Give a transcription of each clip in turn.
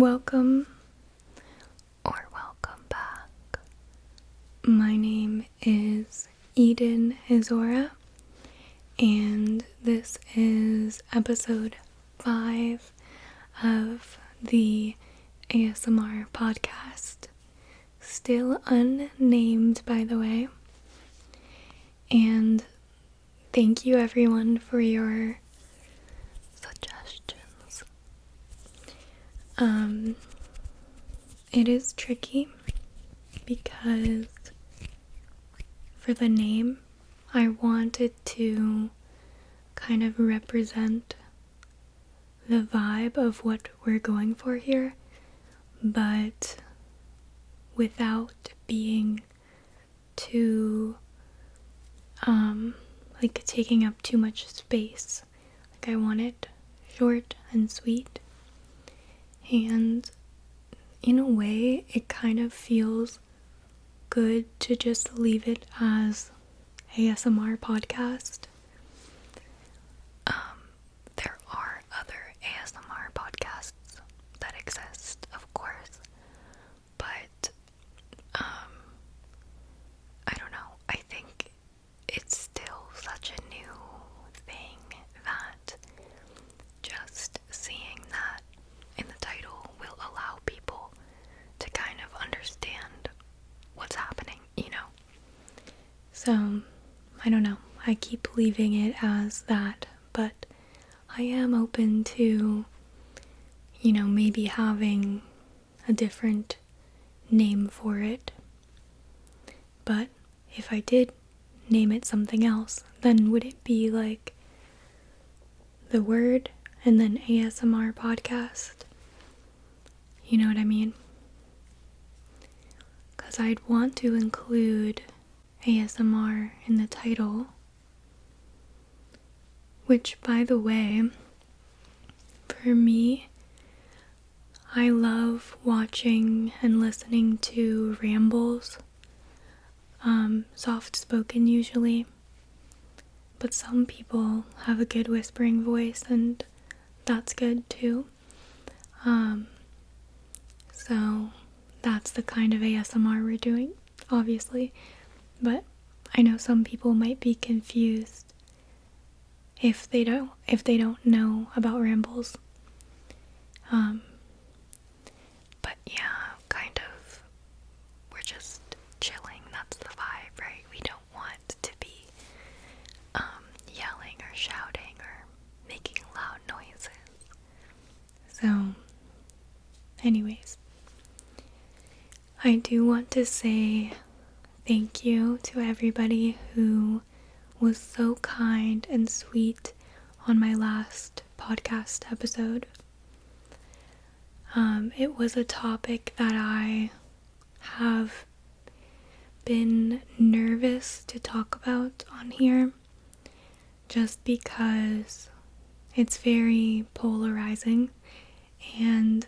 Welcome or welcome back. My name is Eden Izora, and this is episode 5 of the ASMR podcast. Still unnamed, by the way. And thank you everyone for your suggestions. It is tricky because for the name, I wanted to kind of represent the vibe of what we're going for here, but without being too, taking up too much space. I want it short and sweet, and in a way, it kind of feels good to just leave it as ASMR podcast. There are other ASMR podcasts that exist, of course, but I don't know. I think it's still such a new thing that just seeing that in the title will allow people to kind of understand what's happening, So, I don't know. I keep leaving it as that, but I am open to, maybe having a different name for it. But if I did name it something else, then would it be like the word and then ASMR podcast? You know what I mean? Because I'd want to include ASMR in the title, which, by the way, for me, I love watching and listening to rambles, soft-spoken usually, but some people have a good whispering voice, and that's good too. So that's the kind of ASMR we're doing, obviously, but I know some people might be confused if they don't know about rambles. But yeah, kind of, we're just chilling, that's the vibe, right? We don't want to be yelling or shouting or making loud noises. So, anyways, I do want to say thank you to everybody who was so kind and sweet on my last podcast episode. It was a topic that I have been nervous to talk about on here, just because it's very polarizing, and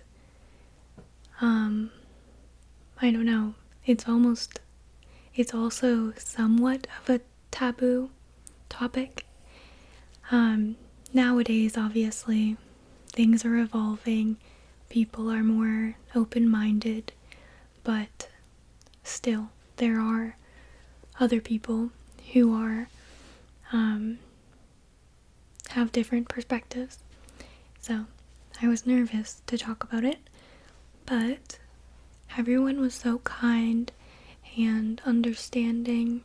I don't know, it's also somewhat of a taboo topic. Nowadays, obviously, things are evolving, people are more open-minded, but still, there are other people who are, have different perspectives. So, I was nervous to talk about it, but everyone was so kind and understanding,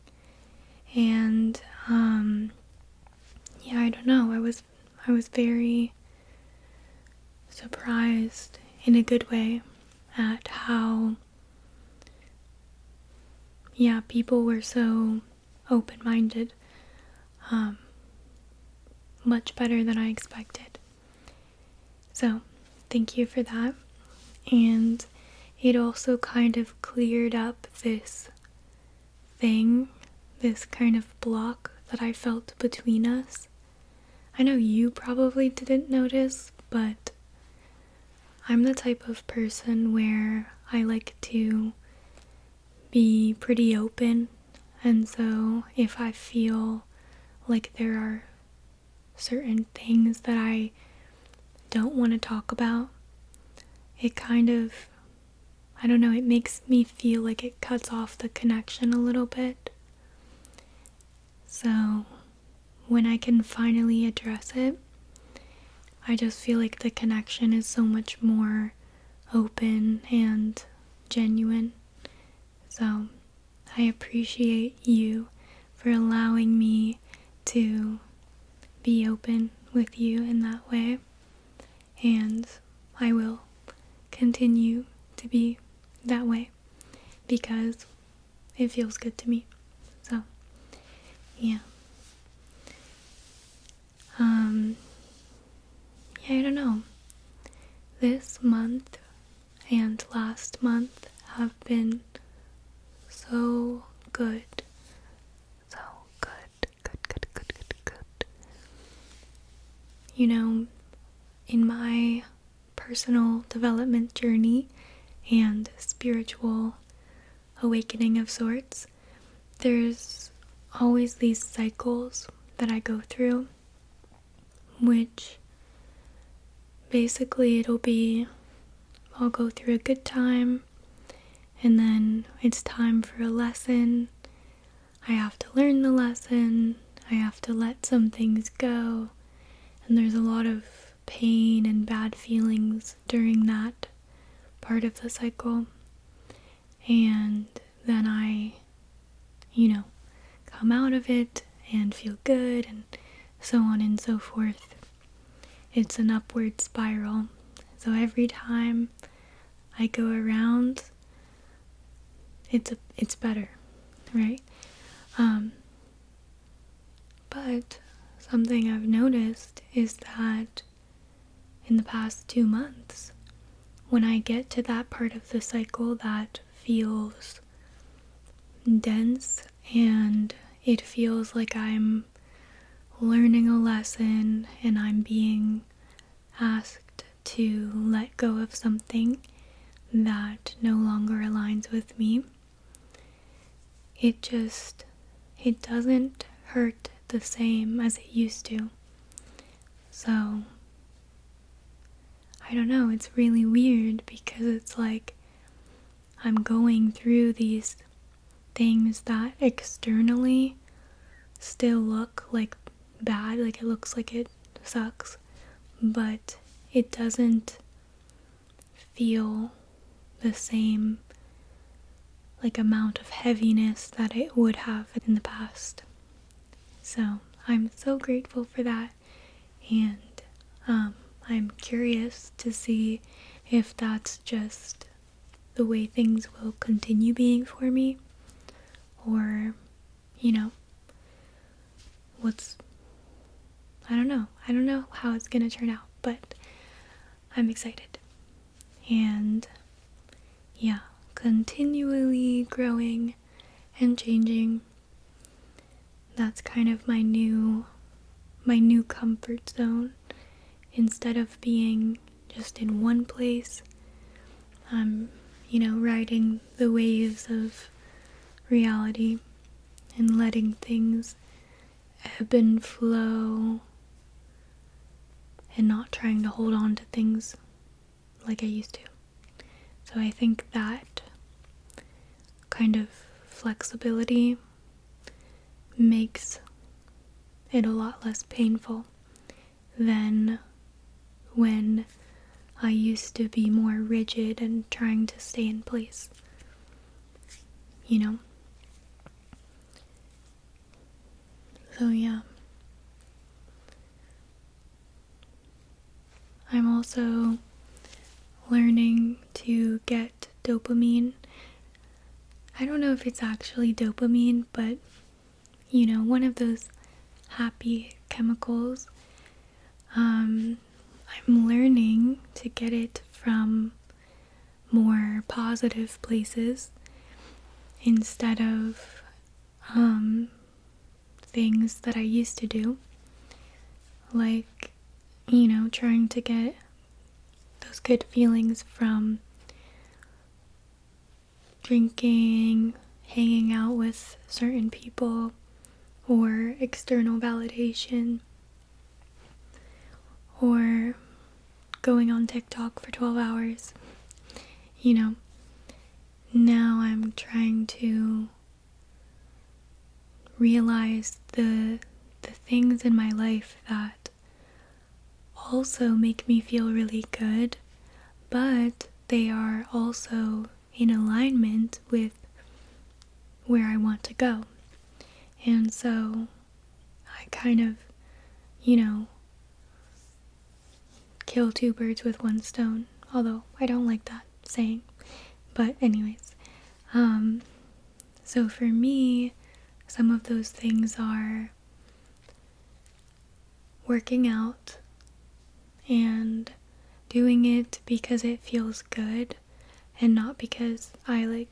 and I don't know, I was very surprised in a good way at how people were so open-minded, much better than I expected. So thank you for that. And it also kind of cleared up this thing, this kind of block that I felt between us. I know you probably didn't notice, but I'm the type of person where I like to be pretty open, and so if I feel like there are certain things that I don't want to talk about, it kind of, I don't know, it makes me feel like it cuts off the connection a little bit. So when I can finally address it, I just feel like the connection is so much more open and genuine. So I appreciate you for allowing me to be open with you in that way, and I will continue to be that way because it feels good to me. So yeah. I don't know. This month and last month have been so good. So good. Good. You know, in my personal development journey and spiritual awakening of sorts, there's always these cycles that I go through, which basically I'll go through a good time, and then it's time for a lesson. I have to learn the lesson, I have to let some things go, and there's a lot of pain and bad feelings during that part of the cycle. And then I, come out of it and feel good, and so on and so forth. It's an upward spiral. So every time I go around, it's better, right? But something I've noticed is that in the past 2 months, when I get to that part of the cycle that feels dense and it feels like I'm learning a lesson and I'm being asked to let go of something that no longer aligns with me, it doesn't hurt the same as it used to. So I don't know, it's really weird because it's like I'm going through these things that externally still look like bad, like it looks like it sucks, but it doesn't feel the same amount of heaviness that it would have in the past. So I'm so grateful for that, and I'm curious to see if that's just the way things will continue being for me, or I don't know how it's gonna turn out, but I'm excited. And yeah, continually growing and changing. That's kind of my new comfort zone. Instead of being just in one place, I'm, riding the waves of reality and letting things ebb and flow and not trying to hold on to things like I used to. So I think that kind of flexibility makes it a lot less painful than when I used to be more rigid and trying to stay in place. So yeah. I'm also learning to get dopamine. I don't know if it's actually dopamine, but one of those happy chemicals. I'm learning to get it from more positive places instead of things that I used to do, like trying to get those good feelings from drinking, hanging out with certain people, or external validation, or going on TikTok for 12 hours. you know, now I'm trying to realize the things in my life that also make me feel really good, but they are also in alignment with where I want to go. And so I kind of, kill two birds with one stone, although I don't like that saying. But anyways, so for me, some of those things are working out and doing it because it feels good and not because I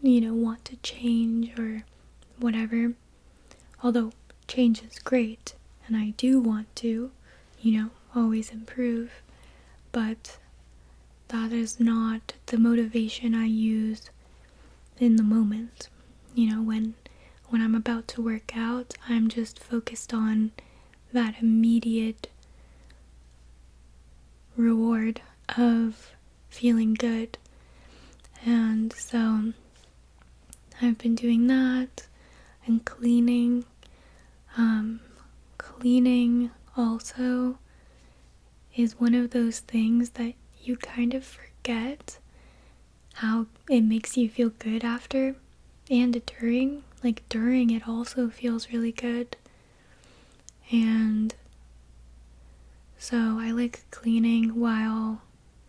want to change or whatever. Although change is great and I do want to, always improve, but that is not the motivation I use in the moment. When I'm about to work out, I'm just focused on that immediate reward of feeling good. And so I've been doing that and cleaning. Cleaning also is one of those things that you kind of forget how it makes you feel good after and during. During it also feels really good. And so I like cleaning while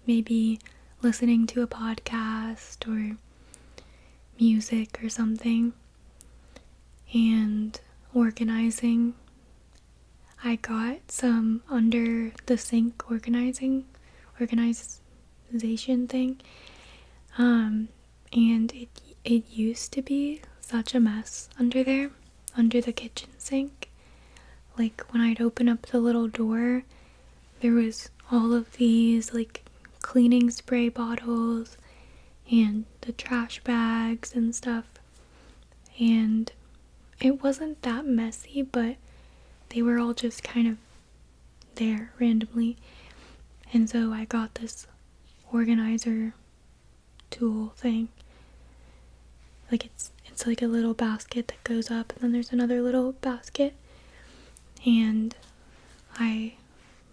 maybe listening to a podcast or music or something, and organizing. I got some under the sink organization thing, and it used to be such a mess under there, under the kitchen sink. When I'd open up the little door, there was all of these cleaning spray bottles and the trash bags and stuff, and it wasn't that messy, but they were all just kind of there randomly. And so I got this organizer tool thing. It's like a little basket that goes up, and then there's another little basket, and I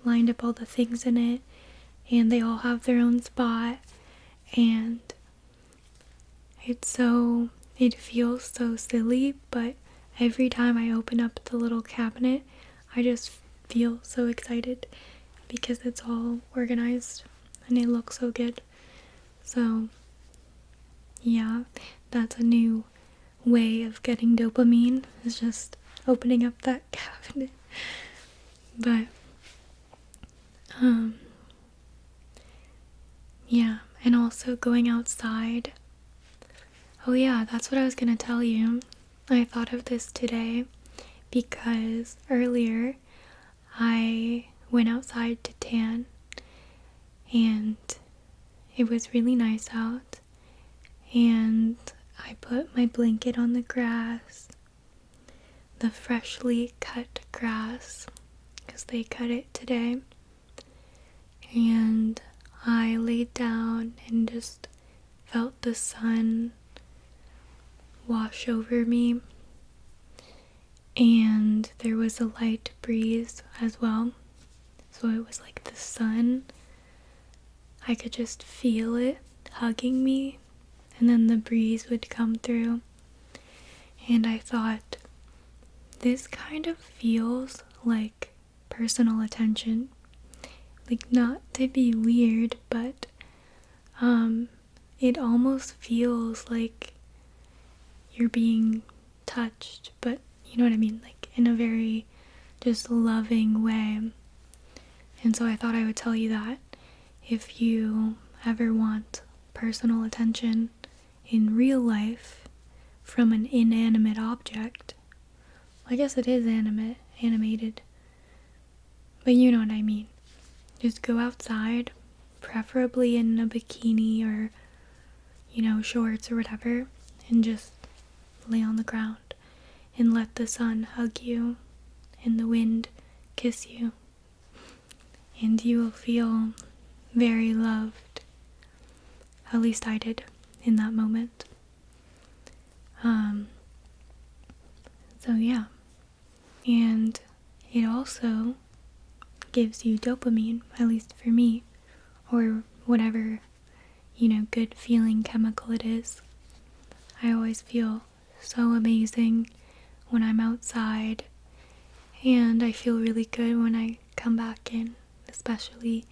lined up all the things in it, and they all have their own spot, and it feels so silly, but every time I open up the little cabinet, I just feel so excited because it's all organized and it looks so good. So yeah, that's a new way of getting dopamine, is just opening up that cabinet. But yeah, and also going outside. Oh yeah, that's what I was gonna tell you. I thought of this today because earlier I went outside to tan, and it was really nice out, and I put my blanket on the grass, the freshly cut grass, because they cut it today, and I laid down and just felt the sun wash over me, and there was a light breeze as well, so it was like the sun, I could just feel it hugging me, and then the breeze would come through, and I thought, this kind of feels like personal attention. Not to be weird, but it almost feels like you're being touched, but you know what I mean, in a very just loving way. And so I thought I would tell you that if you ever want personal attention in real life from an inanimate object, I guess it is animated, but you know what I mean. Just go outside, preferably in a bikini or, shorts or whatever, and just lay on the ground and let the sun hug you and the wind kiss you, and you will feel very loved. At least I did in that moment. So yeah. And it also gives you dopamine, at least for me, or whatever, good feeling chemical it is. I always feel so amazing when I'm outside, and I feel really good when I come back in, especially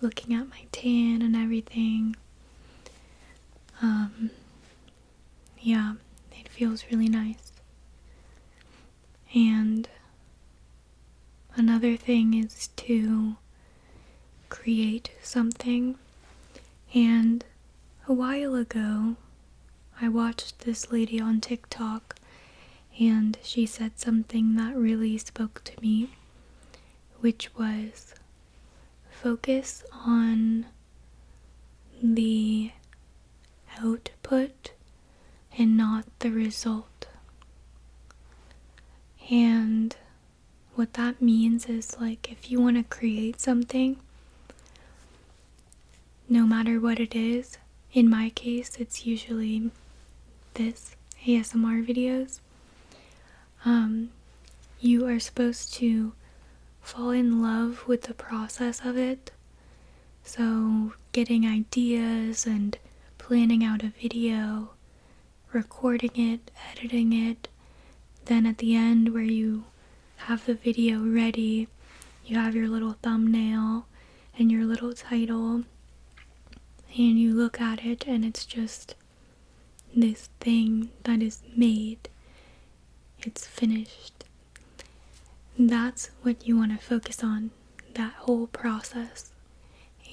looking at my tan and everything. Yeah, it feels really nice. And another thing is to create something. And a while ago, I watched this lady on TikTok, and she said something that really spoke to me, which was focus on the output and not the result. And what that means is, like, if you want to create something, no matter what it is, in my case it's usually this ASMR videos, you are supposed to fall in love with the process of it. So getting ideas and planning out a video, recording it, editing it, then at the end where you have the video ready, you have your little thumbnail and your little title, and you look at it and it's just this thing that is made. It's finished. That's what you want to focus on, that whole process.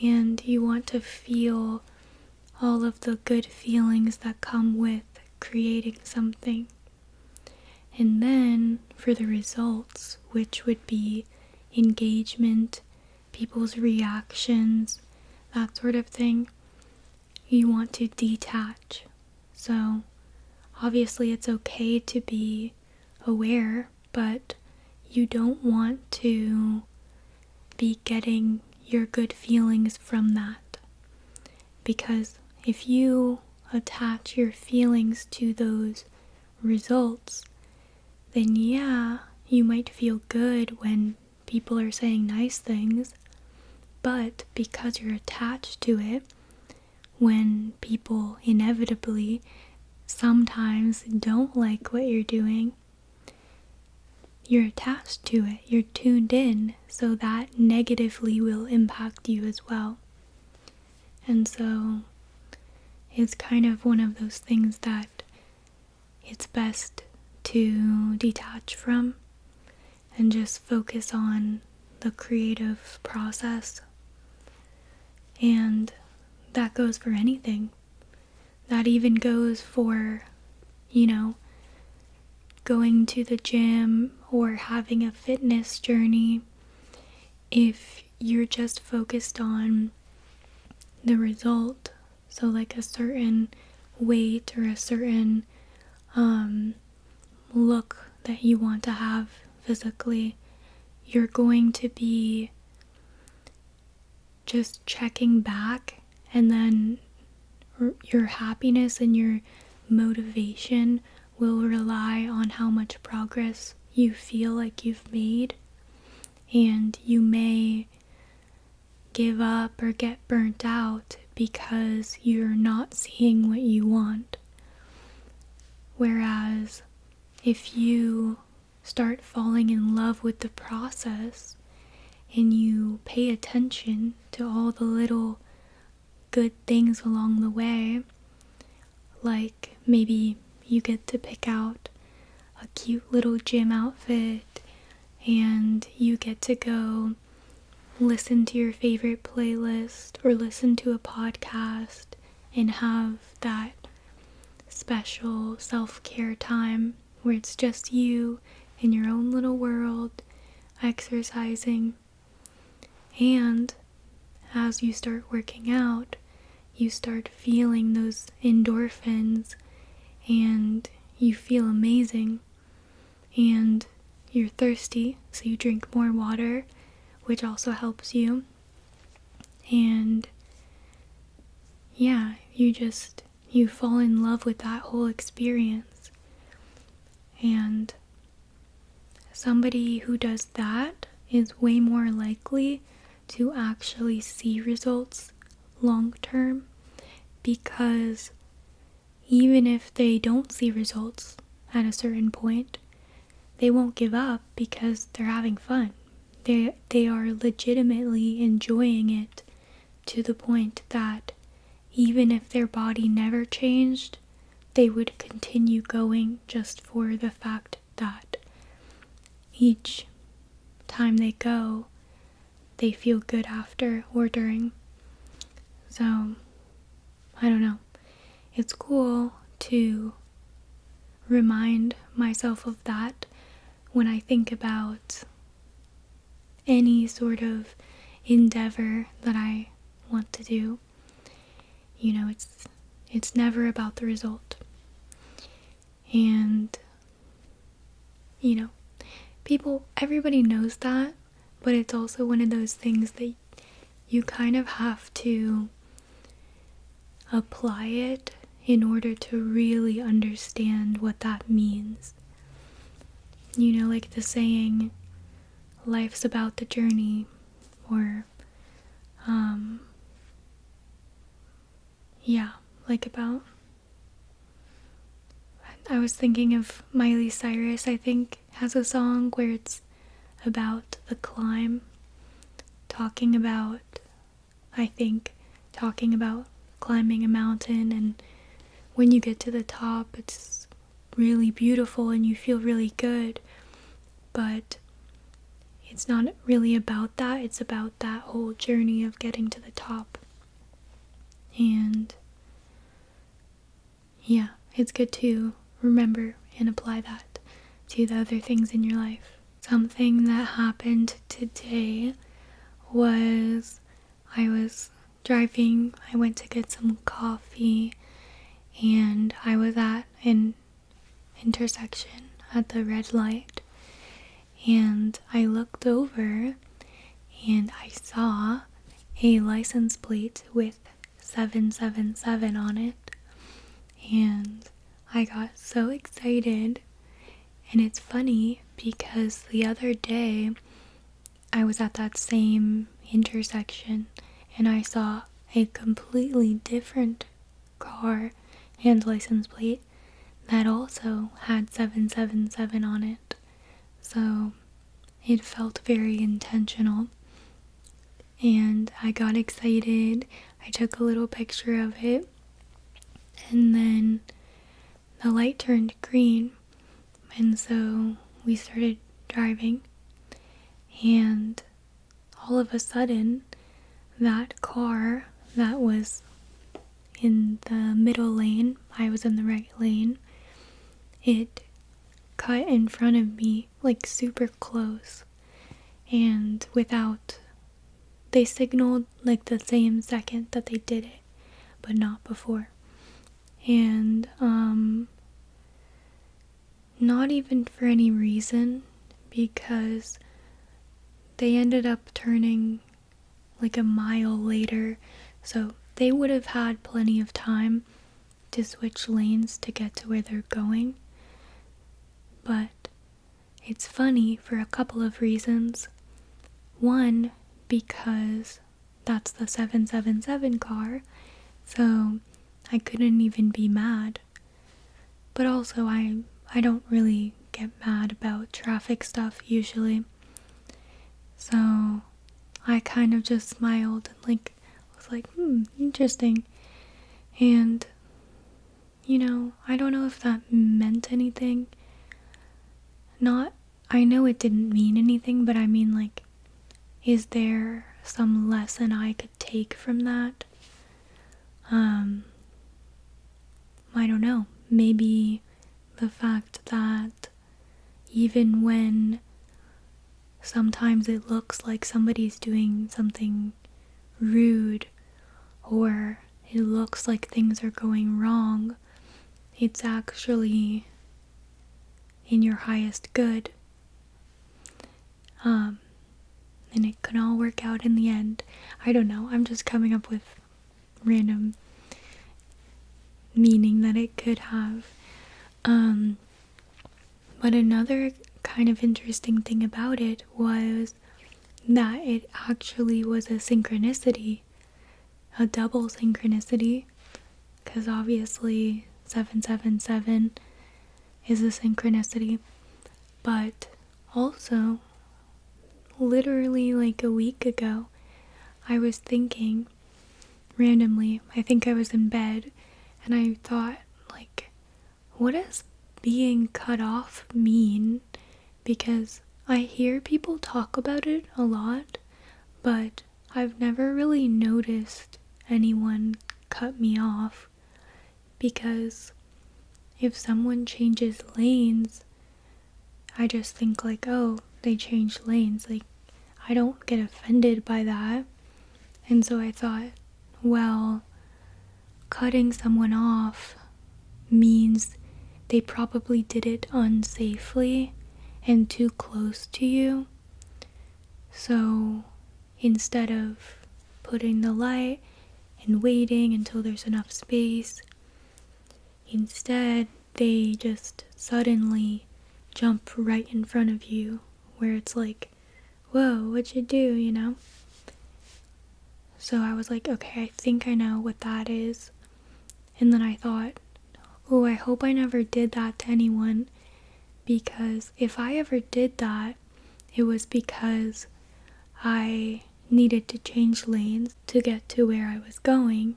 And you want to feel all of the good feelings that come with creating something. And then for the results, which would be engagement, people's reactions, that sort of thing, you want to detach. So obviously it's okay to be aware, but you don't want to be getting your good feelings from that. Because if you attach your feelings to those results, then yeah, you might feel good when people are saying nice things, but because you're attached to it, when people inevitably sometimes don't like what you're doing, you're attached to it, you're tuned in, so that negatively will impact you as well. And so it's kind of one of those things that it's best to detach from and just focus on the creative process. And that goes for anything. That even goes for, going to the gym or having a fitness journey. If you're just focused on the result, so like a certain weight or a certain look that you want to have physically, you're going to be just checking back, and then your happiness and your motivation will rely on how much progress you feel like you've made, and you may give up or get burnt out because you're not seeing what you want. Whereas if you start falling in love with the process and you pay attention to all the little good things along the way, like maybe you get to pick out a cute little gym outfit, and you get to go listen to your favorite playlist or listen to a podcast and have that special self-care time where it's just you in your own little world exercising. And as you start working out, you start feeling those endorphins and you feel amazing, and you're thirsty, so you drink more water, which also helps you, and yeah, you fall in love with that whole experience. And somebody who does that is way more likely to actually see results long term, because even if they don't see results at a certain point, they won't give up because they're having fun. They are legitimately enjoying it to the point that even if their body never changed, they would continue going just for the fact that each time they go, they feel good after or during. So, I don't know. It's cool to remind myself of that when I think about any sort of endeavor that I want to do. You know, it's never about the result. And, you know, everybody knows that, but it's also one of those things that you kind of have to apply it in order to really understand what that means. You know, like the saying, life's about the journey, or, yeah, like about, I was thinking of Miley Cyrus, I think, has a song where it's about the climb, talking about climbing a mountain, and when you get to the top, it's really beautiful and you feel really good, but it's not really about that. It's about that whole journey of getting to the top. And yeah, it's good to remember and apply that to the other things in your life. Something that happened today was I was driving, I went to get some coffee, and I was at an intersection at the red light, and I looked over and I saw a license plate with 777 on it, and I got so excited. And it's funny because the other day I was at that same intersection and I saw a completely different car and license plate that also had 777 on it. So it felt very intentional, and I got excited. I took a little picture of it, and then the light turned green, and so we started driving, and all of a sudden that car that was in the middle lane, I was in the right lane, it cut in front of me, like super close, and they signaled like the same second that they did it, but not before. And not even for any reason, because they ended up turning like a mile later, so they would have had plenty of time to switch lanes to get to where they're going. But it's funny for a couple of reasons. One, because that's the 777 car, so I couldn't even be mad. But also I don't really get mad about traffic stuff usually. So I kind of just smiled and was like, interesting. And, I don't know if that meant anything. I know it didn't mean anything, but I mean, is there some lesson I could take from that? I don't know. Maybe the fact that even when sometimes it looks like somebody's doing something rude, or it looks like things are going wrong, it's actually in your highest good. And it can all work out in the end. I don't know. I'm just coming up with random meaning that it could have. But another kind of interesting thing about it was that it actually was a synchronicity, a double synchronicity, because obviously 777 is a synchronicity, but also literally like a week ago I was thinking randomly, I think I was in bed, and I thought, like, what does being cut off mean? Because I hear people talk about it a lot, but I've never really noticed anyone cut me off. Because if someone changes lanes, I just think like, oh, they changed lanes. Like, I don't get offended by that. And so I thought, well, cutting someone off means they probably did it unsafely and too close to you. So instead of putting the light and waiting until there's enough space, instead they just suddenly jump right in front of you, where it's like, whoa, what'd you do, you know? So I was like, okay, I think I know what that is. And then I thought, oh, I hope I never did that to anyone, because if I ever did that, it was because I needed to change lanes to get to where I was going,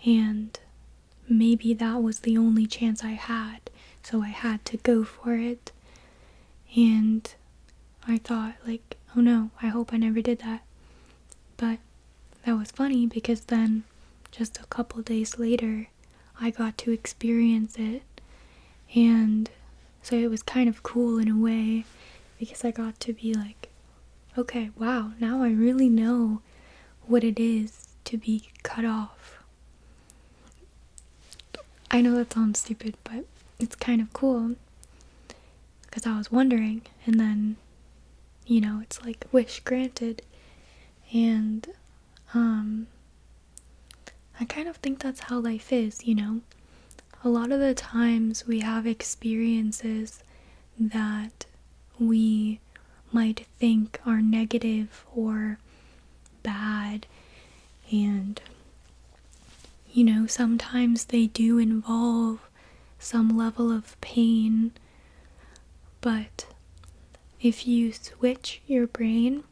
and maybe that was the only chance I had, so I had to go for it. And I thought, like, oh no, I hope I never did that. But that was funny, because then just a couple days later I got to experience it, and so it was kind of cool in a way, because I got to be like, okay, wow, now I really know what it is to be cut off. I know that sounds stupid, but it's kind of cool, because I was wondering, and then, you know, it's like wish granted. And I kind of think that's how life is, you know? A lot of the times we have experiences that we might think are negative or bad, and, you know, sometimes they do involve some level of pain, but if you switch your brain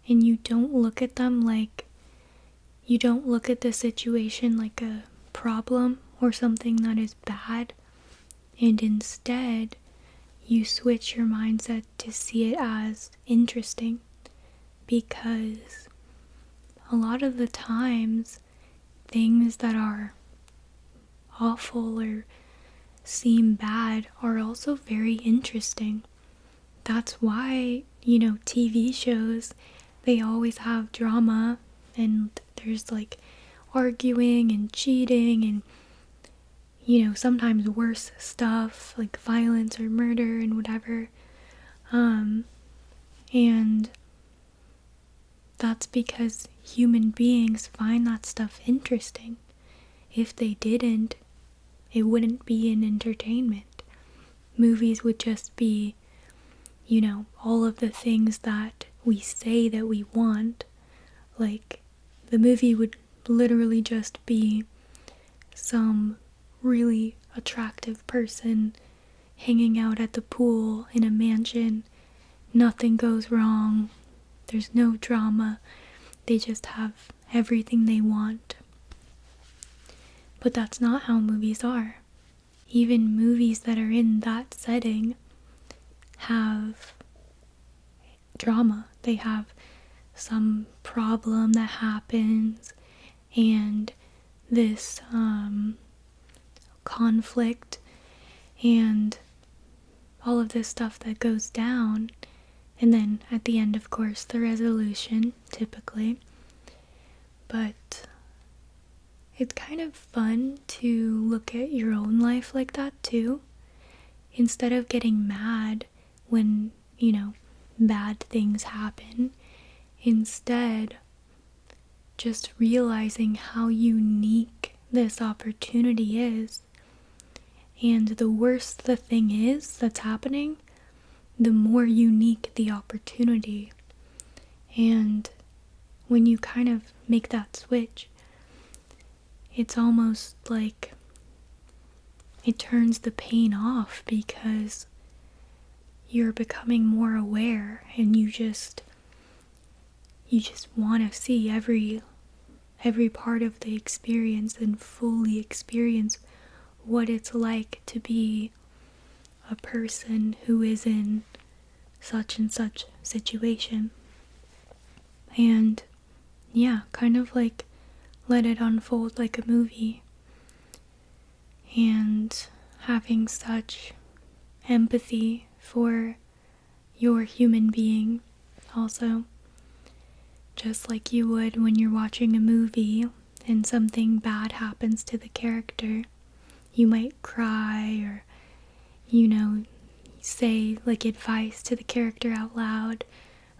and you don't look at them like, you don't look at the situation like a problem or something that is bad, and instead you switch your mindset to see it as interesting, because a lot of the times things that are awful or seem bad are also very interesting. That's why, you know, TV shows, they always have drama, and there's like arguing and cheating and, you know, sometimes worse stuff like violence or murder and whatever. And that's because human beings find that stuff interesting. If they didn't, it wouldn't be an entertainment. Movies would just be, you know, all of the things that we say that we want. Like, the movie would literally just be some really attractive person hanging out at the pool in a mansion. Nothing goes wrong. There's no drama. They just have everything they want. But that's not how movies are. Even movies that are in that setting have drama. They have some problem that happens, and this conflict, and all of this stuff that goes down, and then at the end, of course, the resolution, typically. But it's kind of fun to look at your own life like that too, instead of getting mad when, you know, bad things happen. Instead, just realizing how unique this opportunity is. And the worse the thing is that's happening, the more unique the opportunity. And when you kind of make that switch, it's almost like it turns the pain off, because you're becoming more aware, and you just want to see every part of the experience and fully experience what it's like to be a person who is in such and such situation. And yeah, kind of like let it unfold like a movie. And having such empathy for your human being also, just like you would when you're watching a movie and something bad happens to the character. You might cry, or say like advice to the character out loud,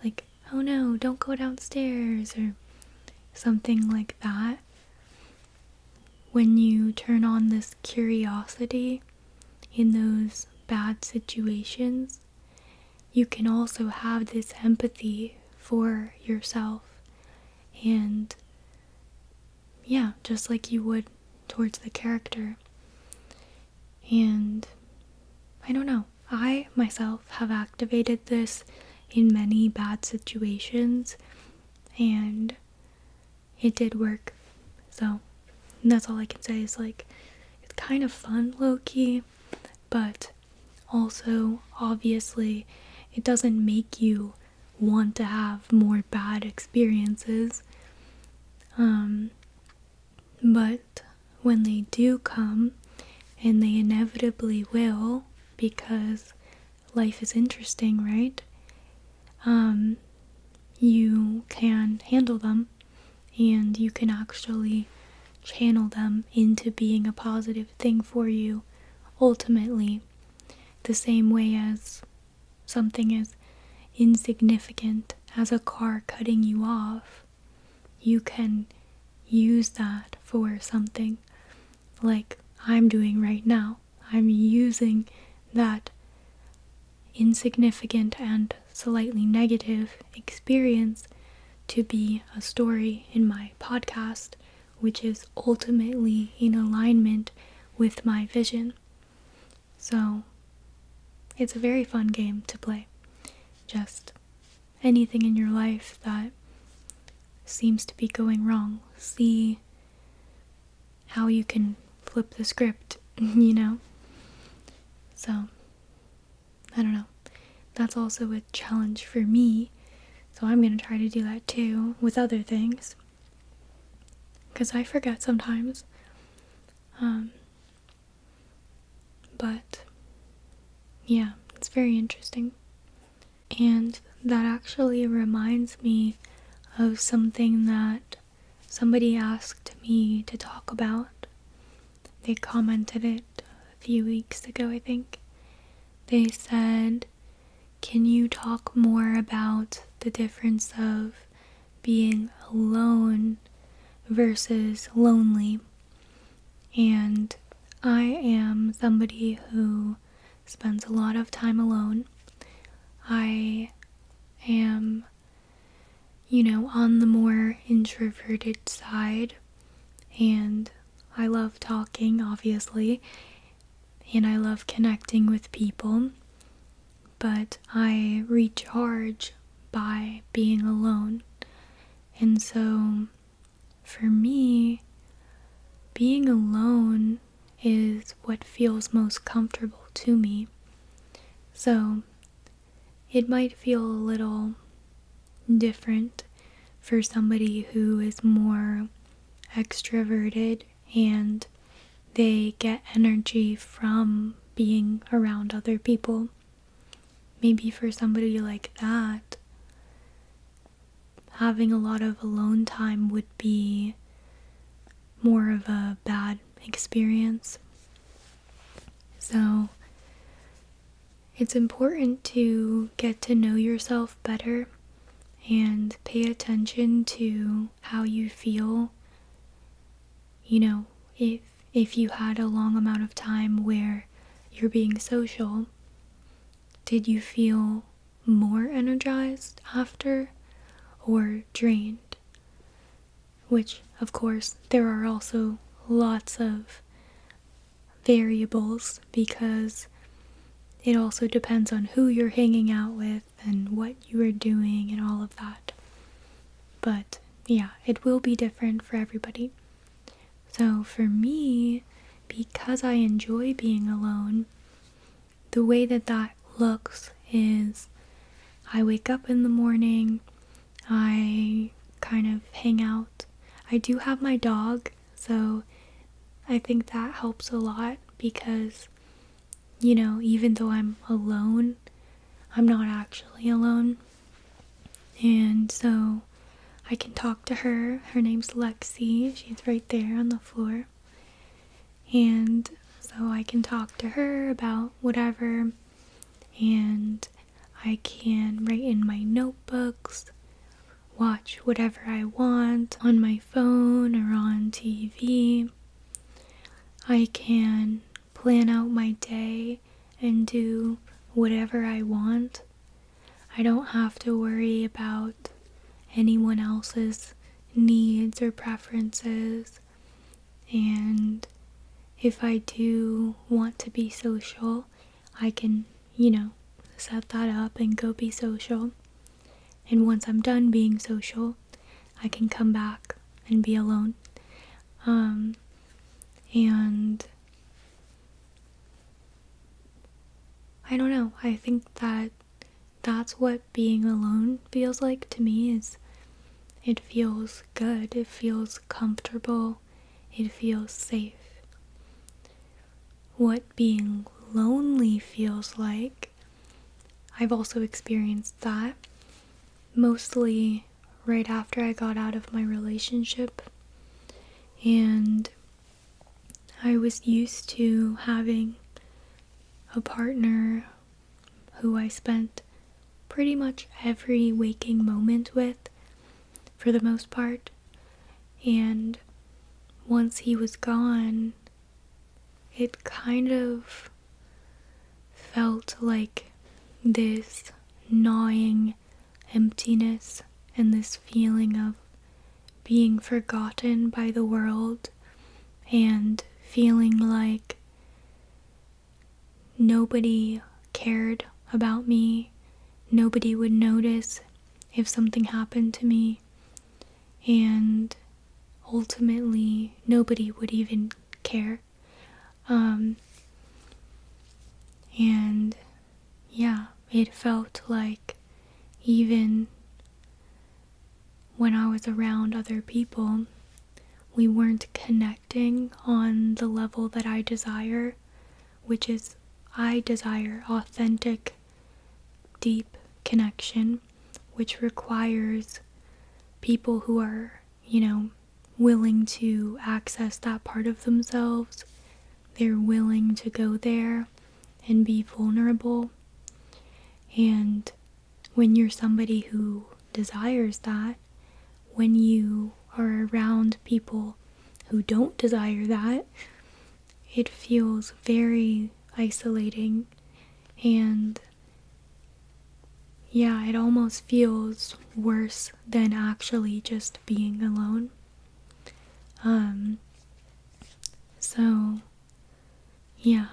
like, oh no, don't go downstairs, or something like that. When you turn on this curiosity in those bad situations, you can also have this empathy for yourself. And yeah, just like you would towards the character. And I don't know, I myself have activated this in many bad situations, and it did work. So that's all I can say, is like, it's kind of fun low-key, but also obviously it doesn't make you want to have more bad experiences. But when they do come, and they inevitably will, because life is interesting, right? You can handle them, and you can actually channel them into being a positive thing for you, ultimately. The same way as something as insignificant as a car cutting you off, you can use that for something, like I'm doing right now. I'm using that insignificant and slightly negative experience to be a story in my podcast, which is ultimately in alignment with my vision. So it's a very fun game to play. Just anything in your life that seems to be going wrong, see how you can flip the script, So, I don't know. That's also a challenge for me. So I'm going to try to do that too with other things, because I forget sometimes. But yeah, it's very interesting. And that actually reminds me of something that somebody asked me to talk about. They commented it a few weeks ago, I think. They said, can you talk more about the difference of being alone versus lonely? And I am somebody who spends a lot of time alone. I am, on the more introverted side, and I love talking, obviously, and I love connecting with people, but I recharge by being alone. And so, for me, being alone is what feels most comfortable to me. So, it might feel a little different for somebody who is more extroverted and they get energy from being around other people. Maybe for somebody like that, having a lot of alone time would be more of a bad experience. So it's important to get to know yourself better and pay attention to how you feel, if you had a long amount of time where you're being social, did you feel more energized after or drained? Which, of course, there are also lots of variables because it also depends on who you're hanging out with and what you are doing and all of that. But yeah, it will be different for everybody. So for me, because I enjoy being alone, the way that looks is I wake up in the morning, I kind of hang out. I do have my dog, so I think that helps a lot because, even though I'm alone, I'm not actually alone. And so I can talk to her. Her name's Lexi. She's right there on the floor. And so I can talk to her about whatever. And I can write in my notebooks, watch whatever I want on my phone or on TV. I can plan out my day and do whatever I want. I don't have to worry about anyone else's needs or preferences. And if I do want to be social, I can, set that up and go be social. And once I'm done being social, I can come back and be alone. And I don't know, I think that's what being alone feels like to me. Is it feels good, it feels comfortable, it feels safe. What being lonely feels like, I've also experienced that, mostly right after I got out of my relationship. And I was used to having a partner who I spent pretty much every waking moment with, for the most part. And once he was gone, it kind of felt like this gnawing emptiness and this feeling of being forgotten by the world and feeling like nobody cared about me, nobody would notice if something happened to me, and ultimately nobody would even care. And yeah, it felt like even when I was around other people, we weren't connecting on the level that I desire, which is I desire authentic, deep connection, which requires people who are, willing to access that part of themselves. They're willing to go there and be vulnerable. And when you're somebody who desires that, when you are around people who don't desire that, it feels very isolating. And yeah, it almost feels worse than actually just being alone. So yeah,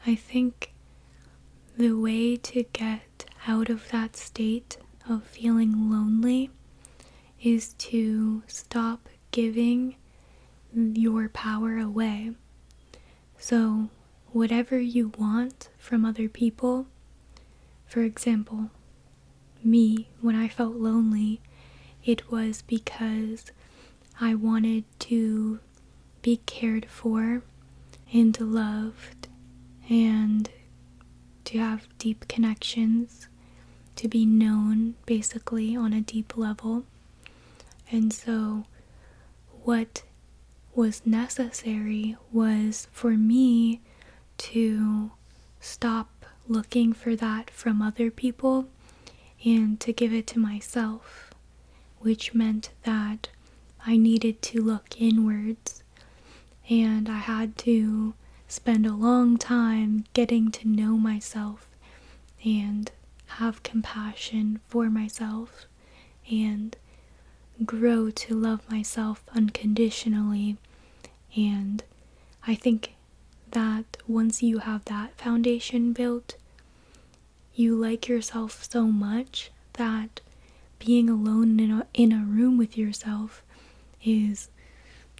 I think the way to get out of that state of feeling lonely is to stop giving your power away. So whatever you want from other people, for example, me, when I felt lonely, it was because I wanted to be cared for and loved and to have deep connections, to be known basically on a deep level. And so what was necessary was for me to stop looking for that from other people and to give it to myself, which meant that I needed to look inwards and I had to spend a long time getting to know myself and have compassion for myself and grow to love myself unconditionally. And I think that once you have that foundation built, you like yourself so much that being alone in a room with yourself is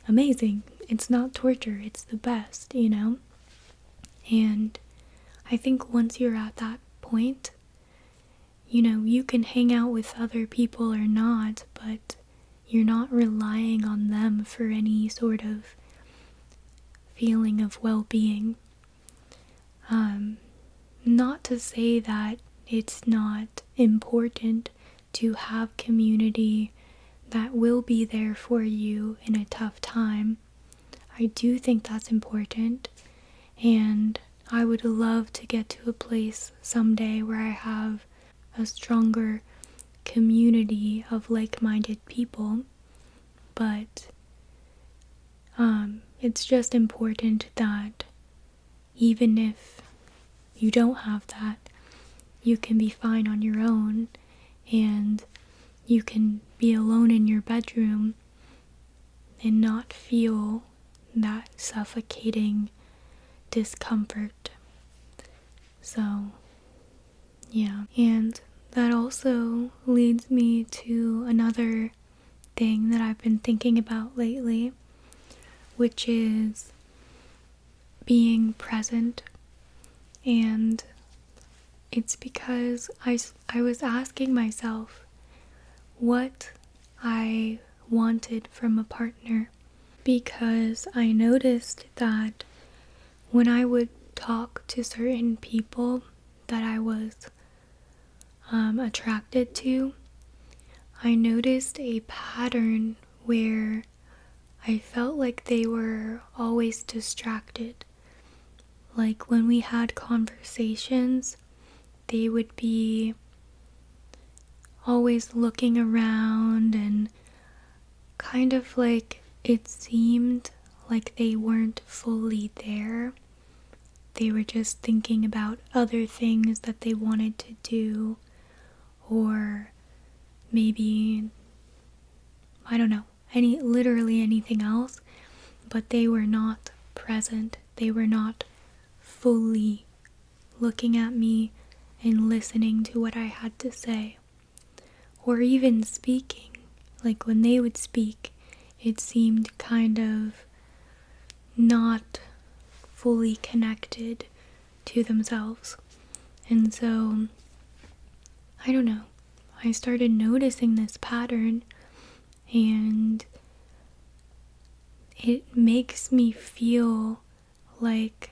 amazing. It's not torture, it's the best, you know? And I think once you're at that point, you know, you can hang out with other people or not, but you're not relying on them for any sort of feeling of well-being. Not to say that it's not important to have community that will be there for you in a tough time. I do think that's important, and I would love to get to a place someday where I have a stronger community of like-minded people, but it's just important that even if you don't have that, you can be fine on your own, and you can be alone in your bedroom and not feel that suffocating discomfort. So, yeah. And that also leads me to another thing that I've been thinking about lately, which is being present. And it's because I was asking myself what I wanted from a partner, because I noticed that when I would talk to certain people that I was attracted to, I noticed a pattern where I felt like they were always distracted. Like when we had conversations, they would be always looking around, and kind of like it seemed like they weren't fully there. They were just thinking about other things that they wanted to do, or maybe, I don't know, literally anything else, but they were not present. They were not fully looking at me and listening to what I had to say, or even speaking. Like when they would speak, it seemed kind of not fully connected to themselves. And so, I don't know, I started noticing this pattern, and it makes me feel like,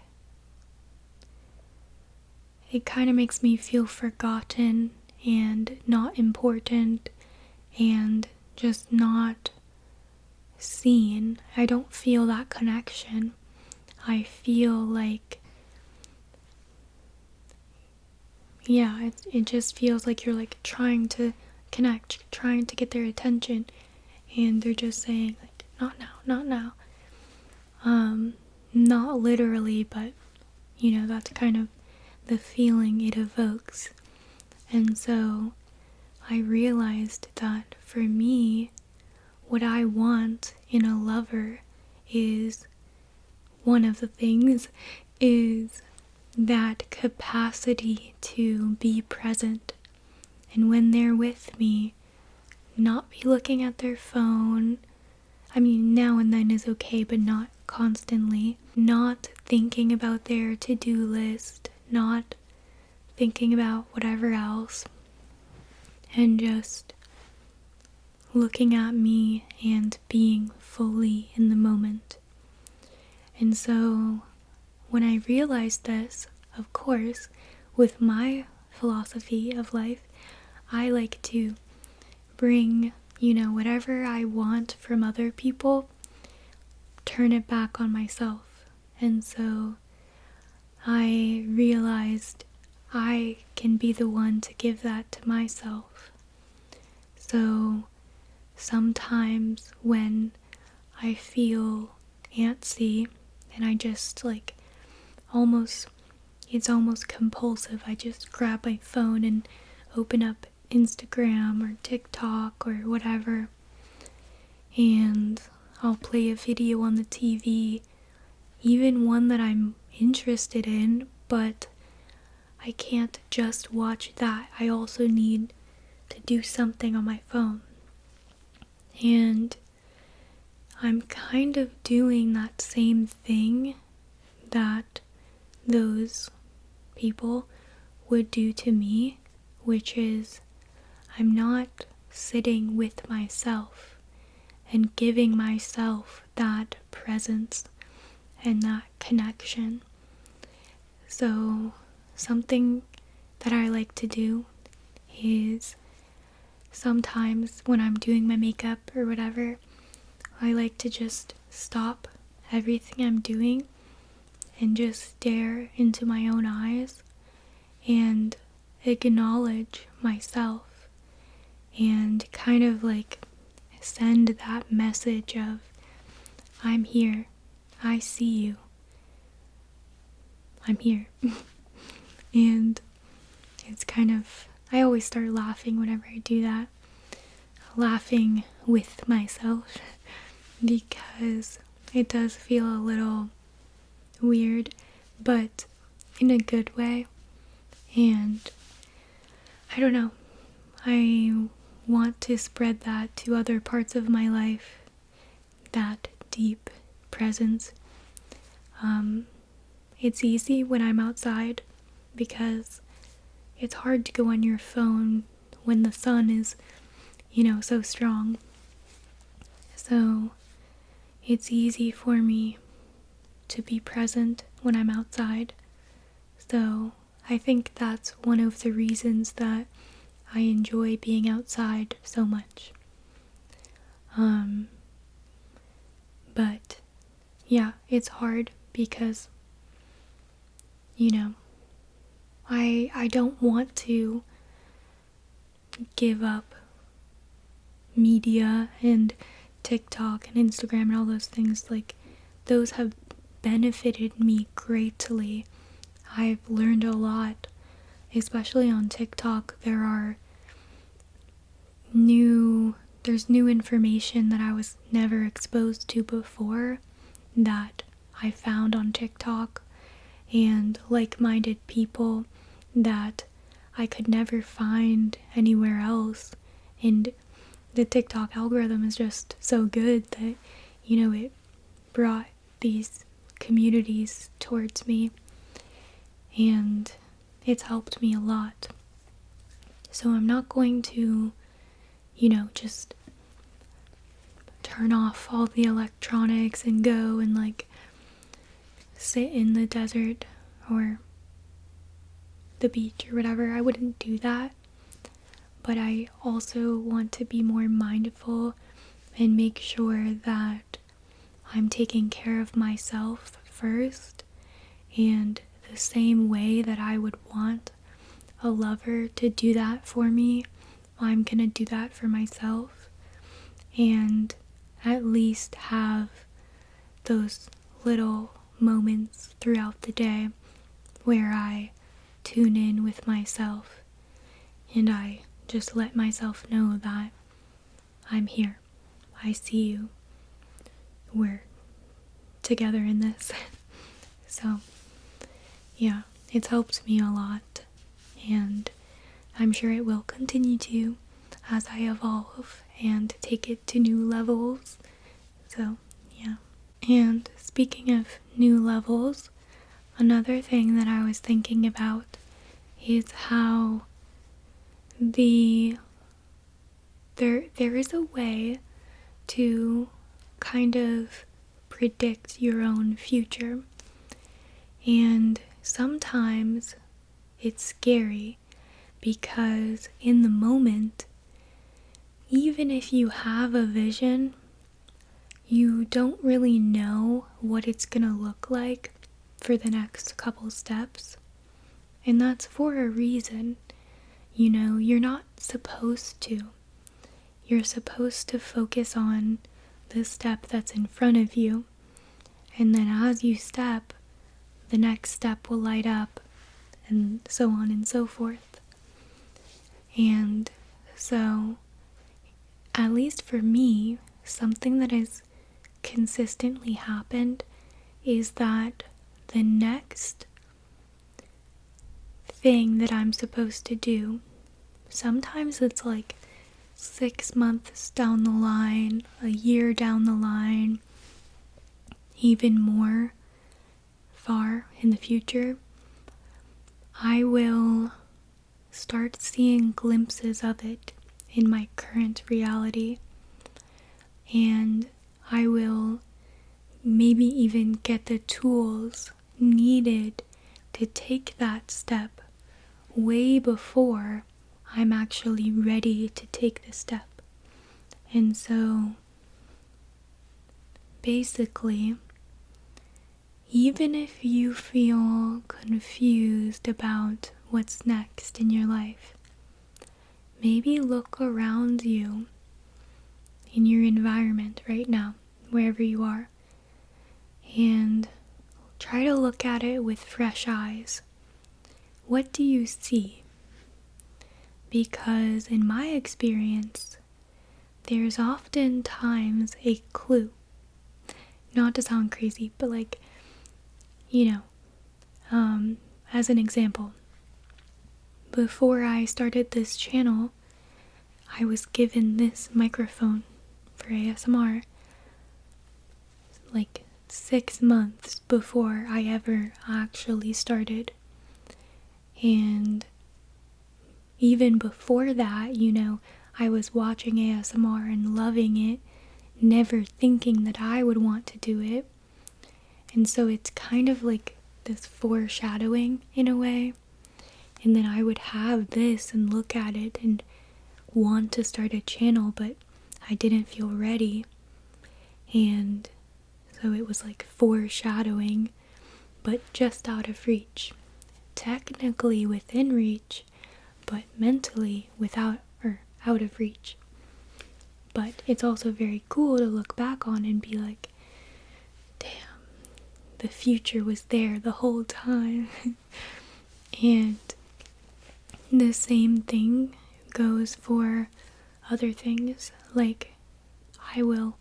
it kind of makes me feel forgotten and not important and just not seen. I don't feel that connection. I feel like, yeah, it just feels like you're like trying to connect, trying to get their attention, and they're just saying like, not now, not now. Not literally, but you know, that's kind of the feeling it evokes. And so I realized that for me, what I want in a lover is, one of the things is that capacity to be present. And when they're with me, not be looking at their phone. I mean, now and then is okay, but not constantly. Not thinking about their to-do list, not thinking about whatever else, and just looking at me and being fully in the moment. And so when I realized this, of course, with my philosophy of life, I like to bring, you know, whatever I want from other people, turn it back on myself. And so I realized I can be the one to give that to myself. So sometimes when I feel antsy, and I just like it's almost compulsive. I just grab my phone and open up Instagram or TikTok or whatever, and I'll play a video on the TV, even one that I'm interested in, but I can't just watch that. I also need to do something on my phone. And I'm kind of doing that same thing that those people would do to me, which is I'm not sitting with myself and giving myself that presence and that connection. So something that I like to do is sometimes when I'm doing my makeup or whatever, I like to just stop everything I'm doing and just stare into my own eyes and acknowledge myself and kind of like send that message of, I'm here, I see you, I'm here. And it's kind of, I always start laughing whenever I do that, laughing with myself, because it does feel a little weird, but in a good way. And I don't know, I want to spread that to other parts of my life, that deep presence. It's easy when I'm outside because it's hard to go on your phone when the sun is, so strong. So it's easy for me to be present when I'm outside. So I think that's one of the reasons that I enjoy being outside so much. But yeah, it's hard because, I don't want to give up media and TikTok and Instagram and all those things. Like, those have benefited me greatly. I've learned a lot, especially on TikTok. There's new information that I was never exposed to before that I found on TikTok, and like-minded people that I could never find anywhere else. And the TikTok algorithm is just so good that, it brought these communities towards me, and it's helped me a lot. So I'm not going to, just turn off all the electronics and go and sit in the desert or the beach or whatever. I wouldn't do that. But I also want to be more mindful and make sure that I'm taking care of myself first, and the same way that I would want a lover to do that for me, I'm gonna do that for myself, and at least have those little moments throughout the day where I tune in with myself and I just let myself know that I'm here, I see you, we're together in this. So yeah, it's helped me a lot, and I'm sure it will continue to as I evolve and take it to new levels. So yeah. And speaking of new levels, another thing that I was thinking about is how there is a way to kind of predict your own future, and sometimes it's scary because in the moment, even if you have a vision, you don't really know what it's gonna look like for the next couple steps. And that's for a reason. You're not supposed to. You're supposed to focus on the step that's in front of you. And then as you step, the next step will light up, and so on and so forth. And so, at least for me, something that has consistently happened is that the next thing that I'm supposed to do, sometimes it's like 6 months down the line, a year down the line, even more far in the future, I will start seeing glimpses of it in my current reality, and I will maybe even get the tools needed to take that step way before I'm actually ready to take the step. And so basically, even if you feel confused about what's next in your life, maybe look around you in your environment right now, wherever you are, and try to look at it with fresh eyes. What do you see? Because in my experience, there's oftentimes a clue. Not to sound crazy, but like, as an example, before I started this channel, I was given this microphone for ASMR like 6 months before I ever actually started. And even before that, I was watching ASMR and loving it, never thinking that I would want to do it. And so it's kind of like this foreshadowing in a way. And then I would have this and look at it and want to start a channel, but I didn't feel ready. And so it was like foreshadowing, but just out of reach. Technically within reach, but mentally out of reach. But it's also very cool to look back on and be like, damn, the future was there the whole time. And the same thing goes for other things. Like, I will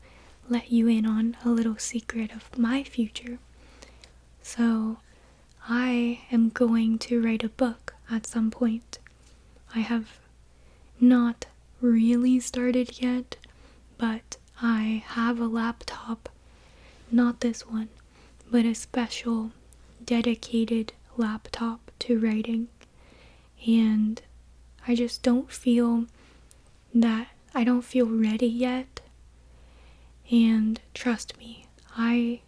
let you in on a little secret of my future. So I am going to write a book at some point. I have not really started yet, but I have a laptop, not this one, but a special dedicated laptop to writing. And I just don't feel ready yet. And trust me, I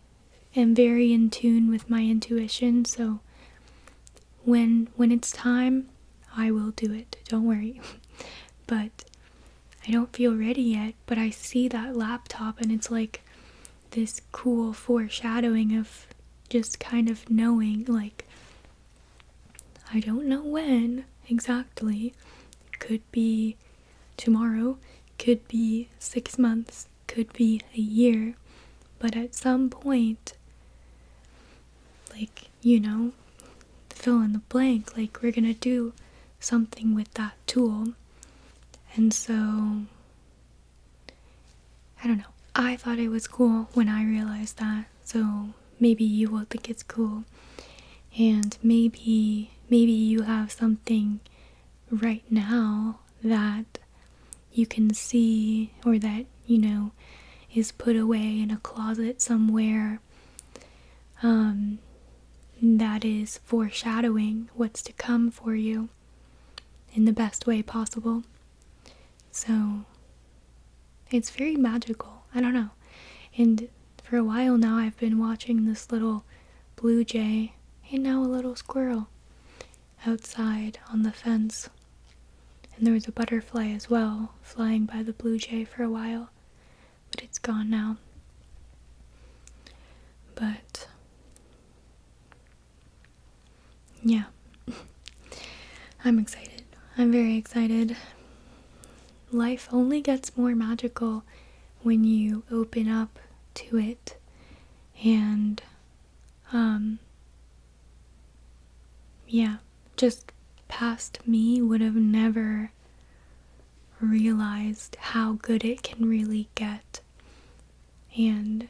am very in tune with my intuition, so when it's time, I will do it, don't worry. But I don't feel ready yet, but I see that laptop and it's like this cool foreshadowing of just kind of knowing, like, I don't know when exactly. Could be tomorrow, could be 6 months, could be a year, but at some point, like, fill in the blank, like, we're gonna do something with that tool. And so, I don't know, I thought it was cool when I realized that, so maybe you will think it's cool. And maybe you have something right now that you can see, or that, is put away in a closet somewhere, that is foreshadowing what's to come for you in the best way possible. So it's very magical. I don't know. And for a while now, I've been watching this little blue jay and now a little squirrel outside on the fence. And there was a butterfly as well flying by the blue jay for a while, but it's gone now. But yeah, I'm excited. I'm very excited. Life only gets more magical when you open up to it And, yeah, just past me would have never realized how good it can really get. And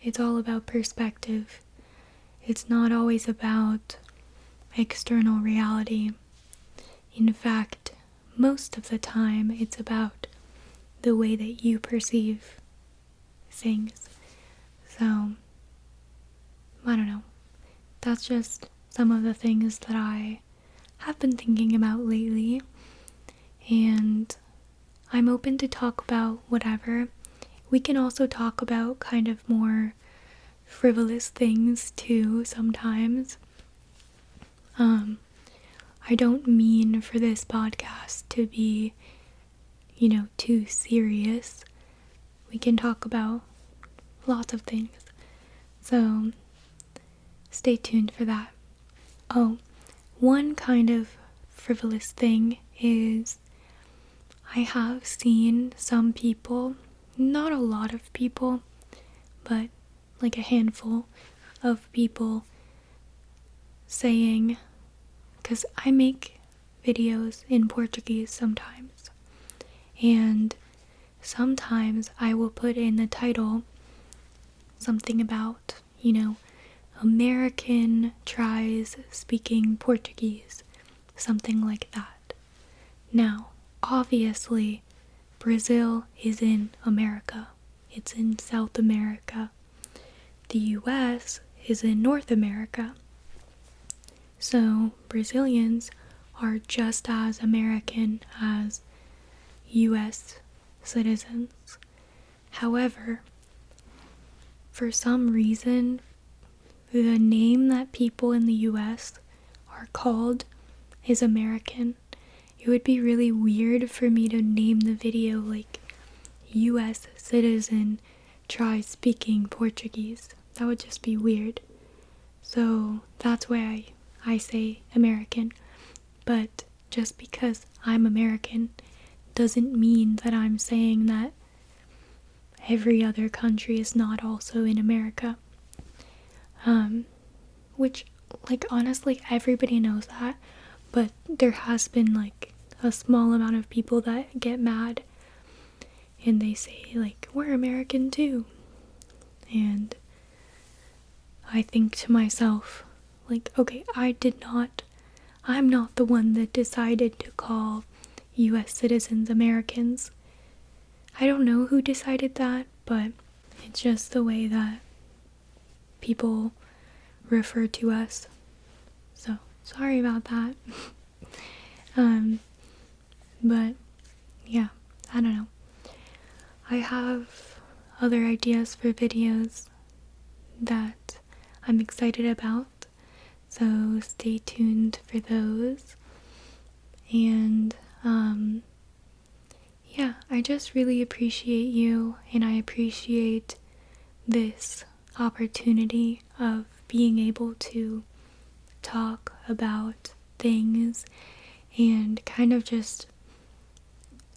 it's all about perspective. It's not always about external reality. In fact, most of the time it's about the way that you perceive things. So, I don't know. That's just some of the things that I have been thinking about lately. And I'm open to talk about whatever. We can also talk about kind of more frivolous things too sometimes. I don't mean for this podcast to be, too serious. We can talk about lots of things. So stay tuned for that. Oh, one kind of frivolous thing is I have seen some people, not a lot of people, but like a handful of people saying, because I make videos in Portuguese sometimes, and sometimes I will put in the title something about, American tries speaking Portuguese, something like that. Now, obviously, Brazil is in America. It's in South America. The US is in North America. So, Brazilians are just as American as US citizens. However, for some reason, the name that people in the US are called is American. It would be really weird for me to name the video like US citizen tries speaking Portuguese. That would just be weird. So that's why I say American. But just because I'm American doesn't mean that I'm saying that every other country is not also in America. Which, honestly, everybody knows that, but there has been, a small amount of people that get mad, and they say, we're American too. And I think to myself, okay, I'm not the one that decided to call US citizens Americans. I don't know who decided that, but it's just the way that people refer to us. So, sorry about that. But, yeah, I don't know. I have other ideas for videos that I'm excited about, so stay tuned for those. And, yeah, I just really appreciate you, and I appreciate this opportunity of being able to talk about things and kind of just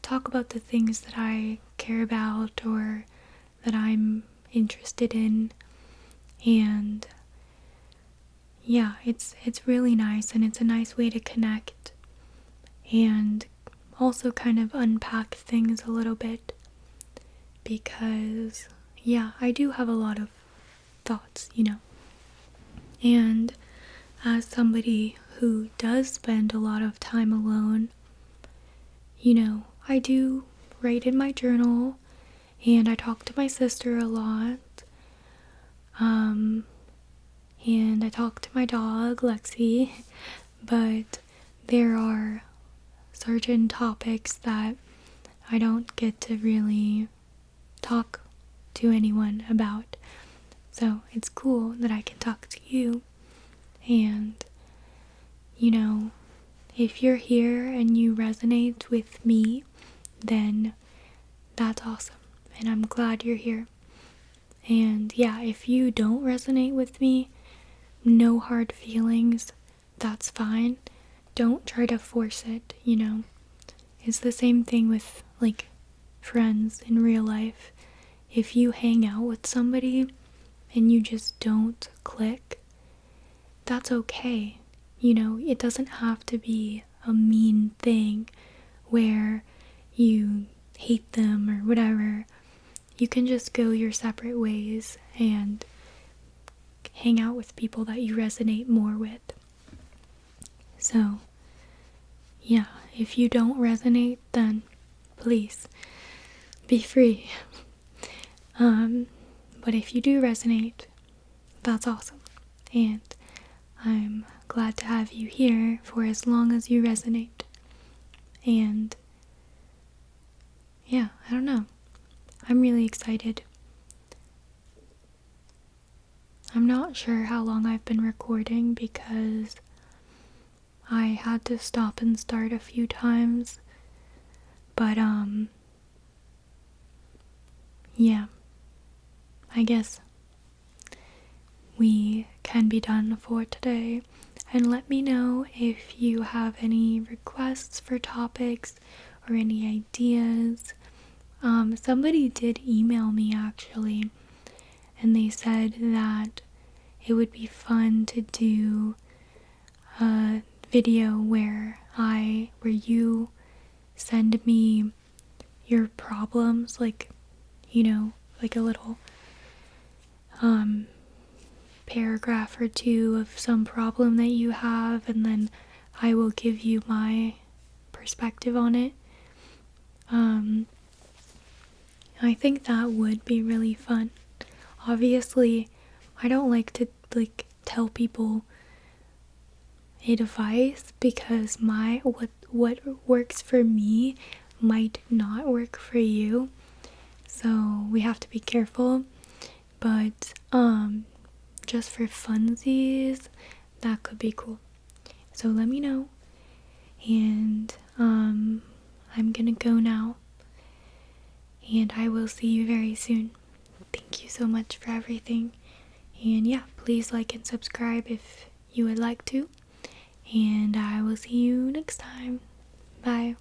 talk about the things that I care about or that I'm interested in. And yeah, it's really nice, and it's a nice way to connect and also kind of unpack things a little bit, because yeah, I do have a lot of thoughts, and as somebody who does spend a lot of time alone, I do write in my journal, and I talk to my sister a lot, and I talk to my dog, Lexi, but there are certain topics that I don't get to really talk to anyone about. So it's cool that I can talk to you, and if you're here and you resonate with me, then that's awesome, and I'm glad you're here. And yeah, if you don't resonate with me, no hard feelings, that's fine. Don't try to force it, It's the same thing with friends in real life. If you hang out with somebody and you just don't click, that's okay. You know, it doesn't have to be a mean thing where you hate them or whatever. You can just go your separate ways and hang out with people that you resonate more with. So, yeah, if you don't resonate, then please be free. But if you do resonate, that's awesome. And I'm glad to have you here for as long as you resonate. And yeah, I don't know. I'm really excited. I'm not sure how long I've been recording because I had to stop and start a few times. But yeah, I guess we can be done for today. And let me know if you have any requests for topics or any ideas. Somebody did email me actually, and they said that it would be fun to do a video where you send me your problems, like, you know, like a little paragraph or two of some problem that you have, and then I will give you my perspective on it. I think that would be really fun. Obviously, I don't like to tell people advice because what works for me might not work for you. So we have to be careful. But just for funsies, that could be cool. So let me know. And I'm gonna go now. And I will see you very soon. Thank you so much for everything. And yeah, please like and subscribe if you would like to. And I will see you next time. Bye.